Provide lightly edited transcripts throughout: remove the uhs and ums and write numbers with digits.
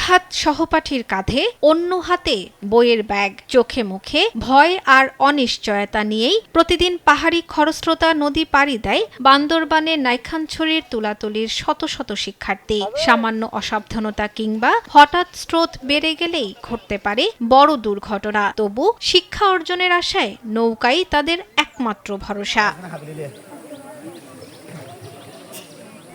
হাত সহপাঠীর কাঁধে, অন্য হাতে বইয়ের ব্যাগ, চোখে মুখে ভয় আর অনিশ্চয়তা নিয়েই প্রতিদিন পাহাড়ি খরস্রোতা নদী পাড়ি দেয় বান্দরবানের নাইক্ষ্যংছড়ির তুলাতলীর শত শত শিক্ষার্থী। সামান্য অসাবধানতা কিংবা হঠাৎ স্রোত বেড়ে গেলেই ঘটতে পারে বড় দুর্ঘটনা। তবু শিক্ষা অর্জনের আশায় নৌকাই তাদের একমাত্র ভরসা।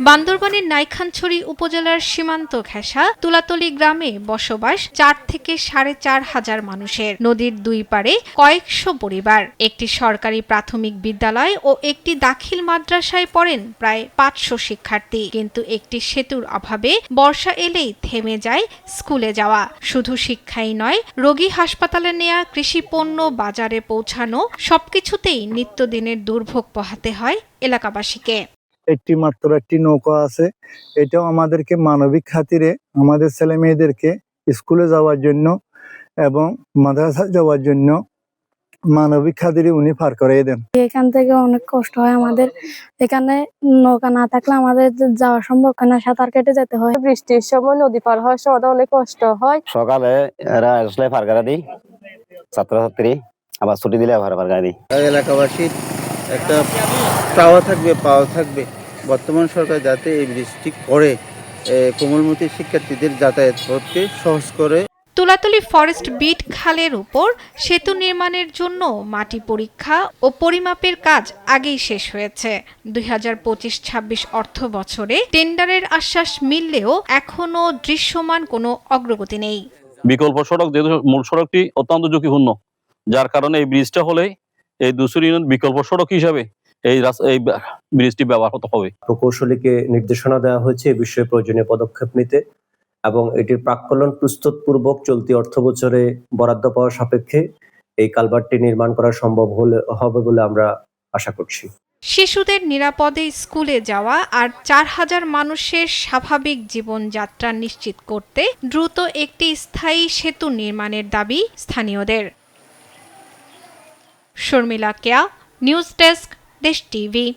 বান্দরবানের নাইক্ষ্যংছড়ি উপজেলার সীমান্ত ঘেঁষা তুলাতলী গ্রামে বসবাস 4 থেকে 4,500 মানুষের। নদীর দুই পারে কয়েকশো পরিবার। একটি সরকারি প্রাথমিক বিদ্যালয় ও একটি দাখিল মাদ্রাসায় পড়েন প্রায় 500 শিক্ষার্থী। কিন্তু একটি সেতুর অভাবে বর্ষা এলেই থেমে যায় স্কুলে যাওয়া। শুধু শিক্ষাই নয়, রোগী হাসপাতালে নেয়া, কৃষিপণ্য বাজারে পৌঁছানো সবকিছুতেই নিত্যদিনের দুর্ভোগ পোহাতে হয় এলাকাবাসীকে। একটি নৌকা আছে, এটাও আমাদেরকে মানবিক খাতিরে আমাদের ছেলে মেয়েদেরকে স্কুলে যাওয়ার জন্য এবং মাদ্রাসা যাওয়ার জন্য মানবিক খাতিরে উনি পার করে দেন। এখান থেকে অনেক কষ্ট হয় আমাদের, এখানে নৌকা না থাকলে আমাদের যাওয়া সম্ভব না, সাঁতার কেটে যেতে হয়। বৃষ্টির সময় নদী পার হওয়ার সময় অনেক কষ্ট হয়। সকালে এরা আসলে পার করে দিই, ছাত্রছাত্রী আবার ছুটি দিলে আবার পার করে দিই। এলাকাবাসীর একটা চাওয়া থাকবে, পাওয়া থাকবে, বর্তমান সরকার যাতে এই বৃষ্টি করে কোমলমতি শিক্ষার্থীদের যাতায়াত করতে সহজ করে। তুলাতলী ফরেস্ট বিট খালের উপর সেতু নির্মাণের জন্য মাটি পরীক্ষা ও পরিমাপের কাজ আগেই শেষ হয়েছে। 2025-26 অর্থ বছরে টেন্ডারের আশ্বাস মিললেও এখনো দৃশ্যমান কোনো অগ্রগতি নেই। বিকল্প সড়ক, যেহেতু মূল সড়কটি অত্যন্ত ঝুঁকিপূর্ণ, যার কারণে এই ব্রিজটা হলে এই দুসুর ইউনিয়ন বিকল্প সড়ক হিসাবে এই ব্রিজটি ব্যবহার হতে হবে। প্রকৌশলীকে নির্দেশনা দেওয়া হয়েছে এই বিষয়ে প্রয়োজনীয় পদক্ষেপ নিতে এবং এটির প্রাক্কলন প্রস্তুতপূর্বক চলতি অর্থ বছরে বরাদ্দ পাওয়ার সাপেক্ষে এই কালভার্টটি নির্মাণ করা সম্ভব হবে বলে আমরা আশা করছি। শিশুদের নিরাপদে স্কুলে যাওয়া আর 4,000 মানুষের স্বাভাবিক জীবনযাত্রা নিশ্চিত করতে দ্রুত একটি স্থায়ী সেতু নির্মাণের দাবি স্থানীয়দের। শর্মিলা কেয়া, নিউজ ডেস্ক, দেশ টিভি।